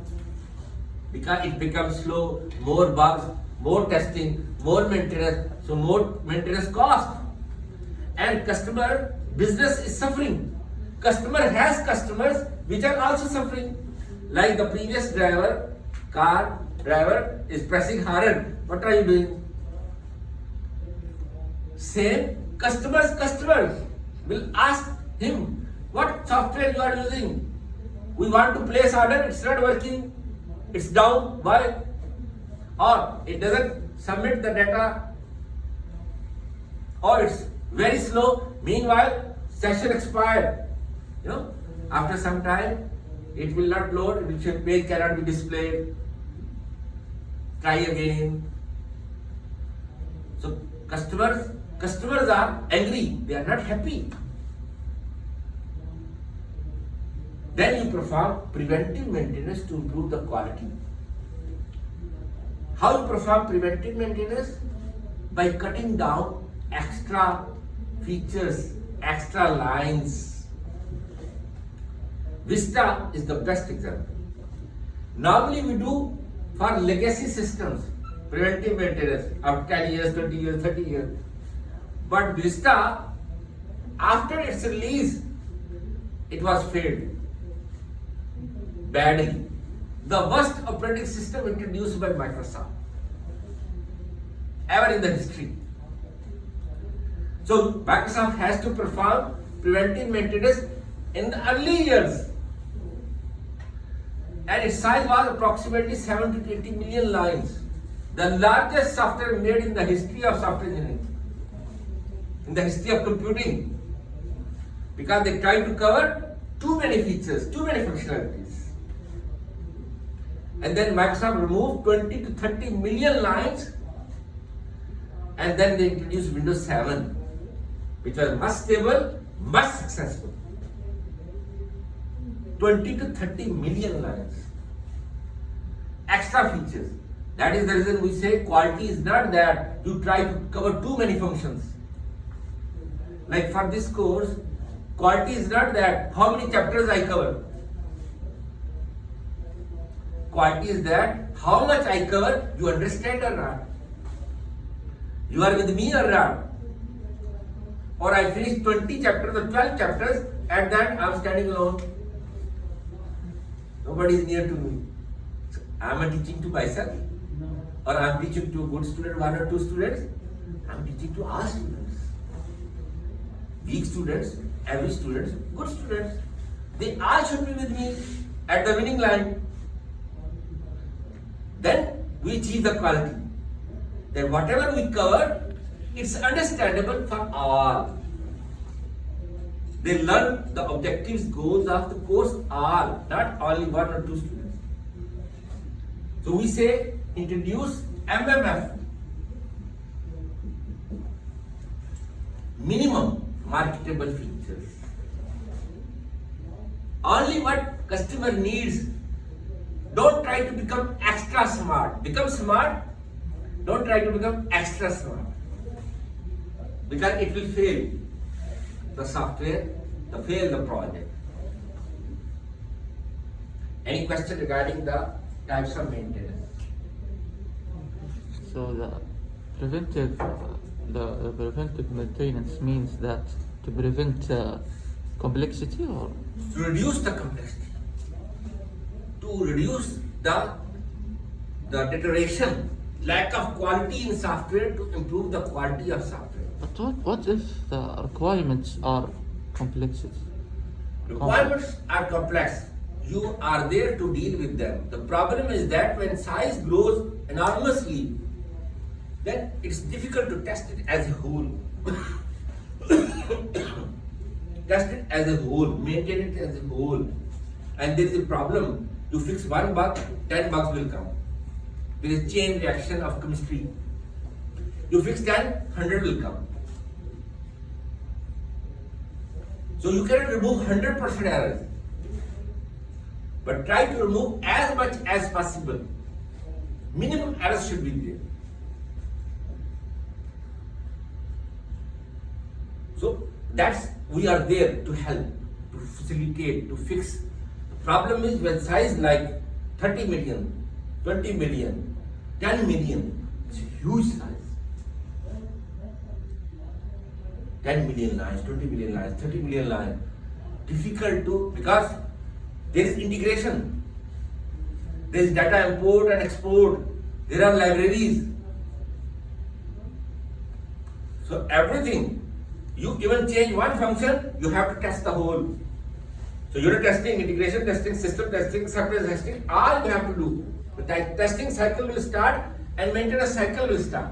Because it becomes slow, more bugs, more testing, more maintenance, so more maintenance cost. And customer business is suffering. Customer has customers which are also suffering. Like the previous driver, car driver is pressing horn. What are you doing? Same customers will ask him, what software you are using? We want to place order, it's not working, it's down, why? Or it doesn't submit the data, or it's very slow, meanwhile session expired. After some time, it will not load, page cannot be displayed. Try again. So customers are angry, they are not happy. Then you perform preventive maintenance to improve the quality. How you perform preventive maintenance? By cutting down extra features, extra lines. Vista is the best example. Normally we do for legacy systems, preventive maintenance of 10 years, 20 years, 30 years. But Vista, after its release, it was failed badly. The worst operating system introduced by Microsoft ever in the history. So Microsoft has to perform preventive maintenance in the early years. And its size was approximately 70 to 80 million lines. The largest software made in the history of software engineering, in the history of computing. Because they tried to cover too many features, too many functionalities. And then Microsoft removed 20 to 30 million lines, and then they introduced Windows 7, which was much stable, much successful. 20 to 30 million lines. Extra features. That is the reason we say quality is not that you try to cover too many functions. Like for this course, quality is not that how many chapters I cover. Quality is that how much I cover, you understand or not? You are with me or not? Or I finish 20 chapters or 12 chapters, at that I am standing alone. Nobody is near to me. So, am I teaching to myself? No. Or I am teaching to a good student, one or two students? I am teaching to all students. Weak students, average students, good students. They all should be with me at the winning line. Then we achieve the quality. Then whatever we cover, it's understandable for all. They learn the objectives, goals of the course all, not only one or two students. So we say introduce MMF, minimum marketable features. Only what customer needs. Don't try to become extra smart. Become smart. Don't try to become extra smart. Because it will fail the software, fail the project. Any question regarding the types of maintenance? So the preventive, the preventive maintenance means that to prevent complexity or To reduce the complexity, to reduce the deterioration, lack of quality in software, to improve the quality of software. but what if the requirements are complexity? Requirements are complex. You are there to deal with them. The problem is that when size grows enormously, then it's difficult to test it as a whole. Test it as a whole, maintain it as a whole. And there is a problem. You fix one bug, 10 bugs will come. There is chain reaction of chemistry. You fix 10, 100 will come. So you cannot remove 100% errors. But try to remove as much as possible. Minimum errors should be there. So that's, we are there to help, to facilitate, to fix. The problem is when size like 30 million, 20 million, 10 million, it's a huge size. 10 million lines, 20 million lines, 30 million lines. Difficult to, because there is integration. There is data import and export. There are libraries. So everything, you even change one function, you have to test the whole. So unit testing, integration testing, system testing, acceptance testing, all you have to do. The testing cycle will start and maintenance cycle will start.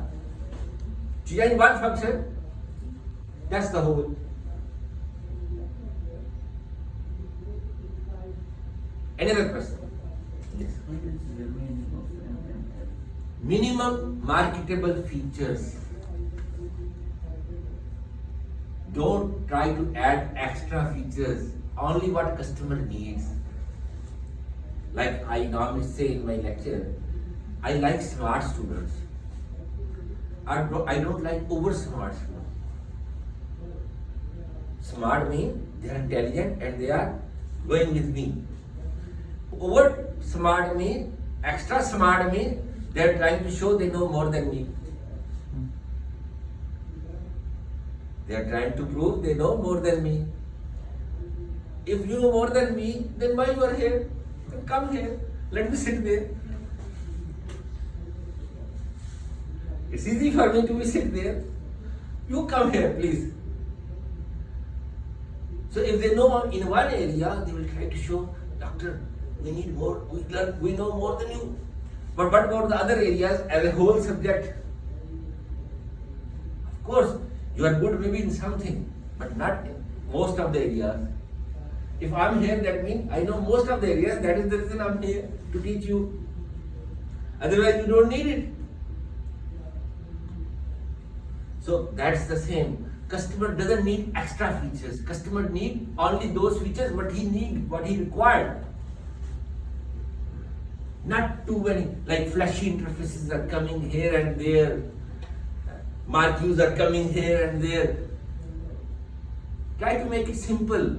Change one function, test the whole. Any other question? Yes. What is the meaning of MMF? Minimum marketable features. Don't try to add extra features, only what customer needs. Like I normally say in my lecture, I like smart students. I don't like over smart students. Smart means they are intelligent and they are going with me. Over smart means, extra smart means they are trying to show they know more than me. They are trying to prove they know more than me. If you know more than me, then why you are here? Then come here. Let me sit there. It's easy for me to be sit there. You come here, please. So if they know in one area, they will try to show, doctor, we need more, we know more than you. But what about the other areas as a whole subject? Of course, you are good maybe in something, but not in most of the areas. If I'm here, that means I know most of the areas, that is the reason I'm here, to teach you. Otherwise, you don't need it. So that's the same. Customer doesn't need extra features. Customer need only those features what he need, what he required. Not too many, like flashy interfaces are coming here and there. Marquees are coming here and there. Try to make it simple.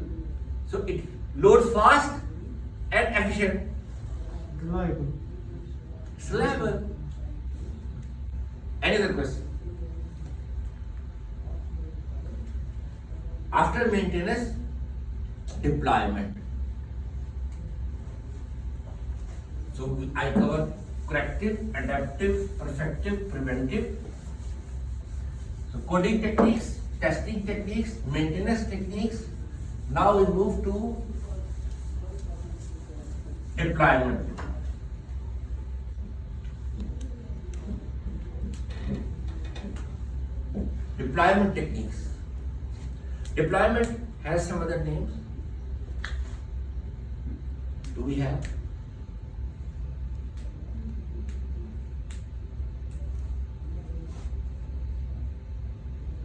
So it loads fast and efficient. Reliable. It's reliable. Any other question? After maintenance, deployment. So I cover corrective, adaptive, perfective, preventive. So coding techniques, testing techniques, maintenance techniques. Now we move to deployment. Deployment techniques. Deployment has some other names? Do we have?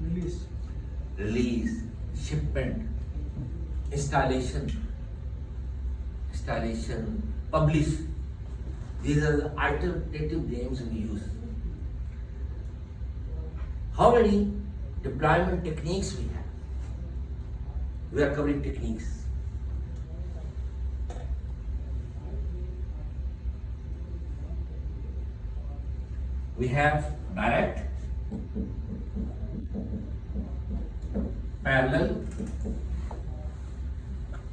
Release. Release, shipment, installation, publish. These are the alternative names we use. How many deployment techniques we have? We are covering techniques. We have direct, parallel,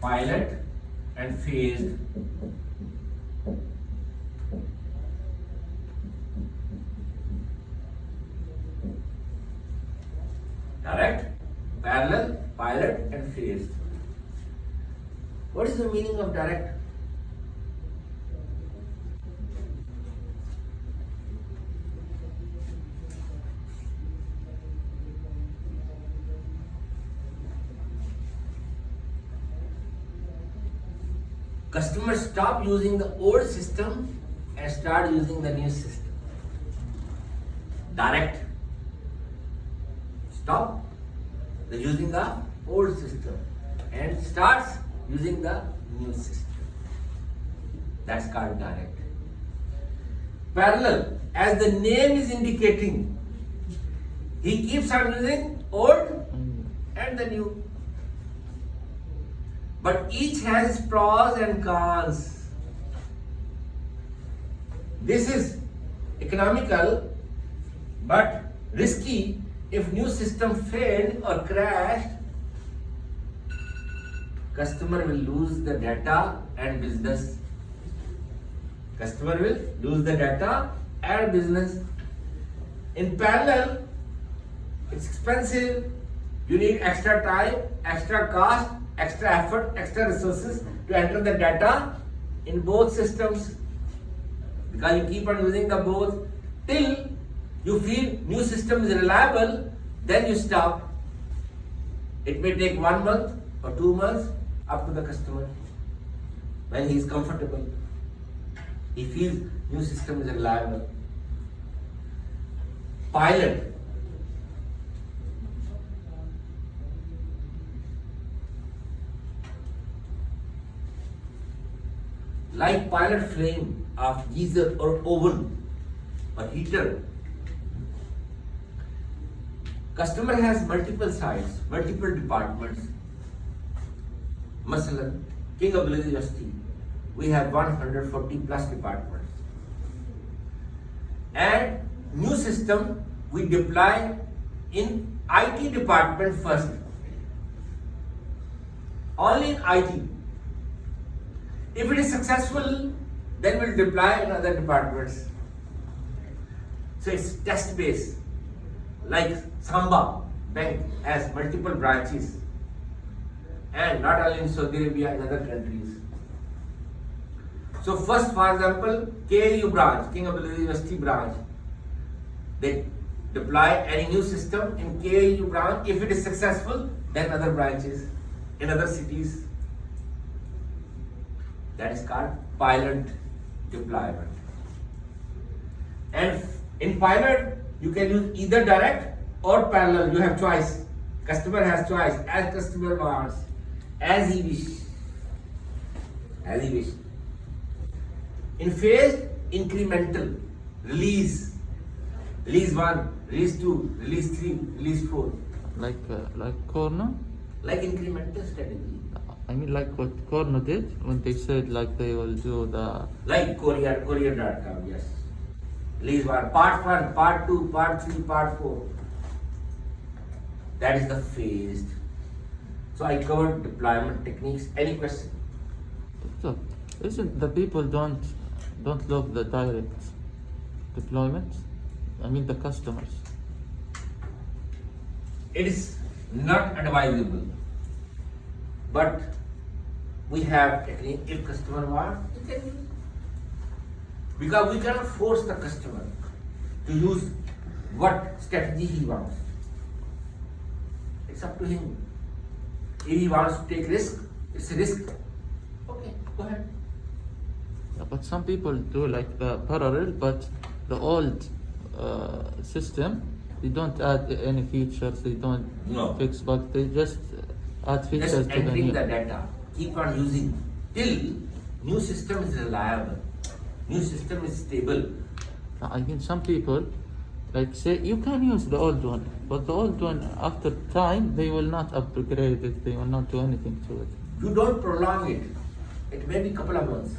pilot, and phased. Direct, parallel, pilot, and phased. What is the meaning of direct? Customers stop using the old system and start using the new system. Direct. Stop using the old system and starts using the new system. That's called direct. Parallel, as the name is indicating, he keeps on using old and the new. But each has its pros and cons. This is economical but risky. If new system failed or crashed, customer will lose the data and business. Customer will lose the data and business. In parallel, it's expensive. You need extra time, extra cost, extra effort, extra resources to enter the data in both systems, because you keep on using the both till you feel new system is reliable, then you stop. It may take 1 month or 2 months, up to the customer. When he is comfortable, he feels new system is reliable. Pilot. Like pilot flame of geyser or oven or heater. Customer has multiple sites, multiple departments. Masalan, King Abdulaziz University, we have 140 plus departments. And new system we deploy in IT department first. Only in IT. If it is successful, then we'll deploy in other departments. So it's test based. Like Samba Bank has multiple branches, and not only in Saudi Arabia, in other countries. So first, for example, KAU branch, King Abdulaziz University branch, they deploy any new system in KAU branch. If it is successful, then other branches in other cities. That is called pilot deployment. And in pilot, you can use either direct or parallel. You have choice. Customer has choice, as customer wants, as he wish. As he wish. In phased, incremental, release. Release 1, release 2, release 3, release 4. Like Corno? Like incremental strategy. I mean, like what Corno did when they said like they will do the. Like Courier.com, yes. Release 1, part 1, part 2, part 3, part 4. That is the phased. So I covered deployment techniques. Any question? So, isn't the people don't love the direct deployment? I mean the customers. It is not advisable. But we have technique. If customer wants, he can use. Because we cannot force the customer to use what strategy he wants. It's up to him. If he wants to take risk, it's a risk. Okay, go ahead. Yeah, but some people do like the parallel, but the old system, they don't add any features, they don't No. fix bugs, they just add features Just to the entering new. the data, keep on using till new system is reliable, new system is stable. I mean, some people like say you can use the old one, but the old one after time they will not upgrade it, they will not do anything to it. You don't prolong it. It may be couple of months.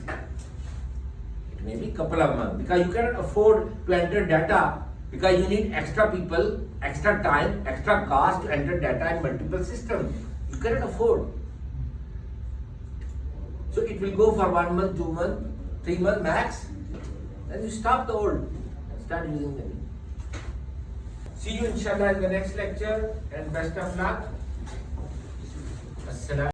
It may be couple of months because you cannot afford to enter data because you need extra people, extra time, extra cost to enter data in multiple systems. You cannot afford. So it will go for 1 month, 2 months, 3 months max. Then you stop the old and start using the new. See you inshallah in the next lecture and best of luck. Assalam.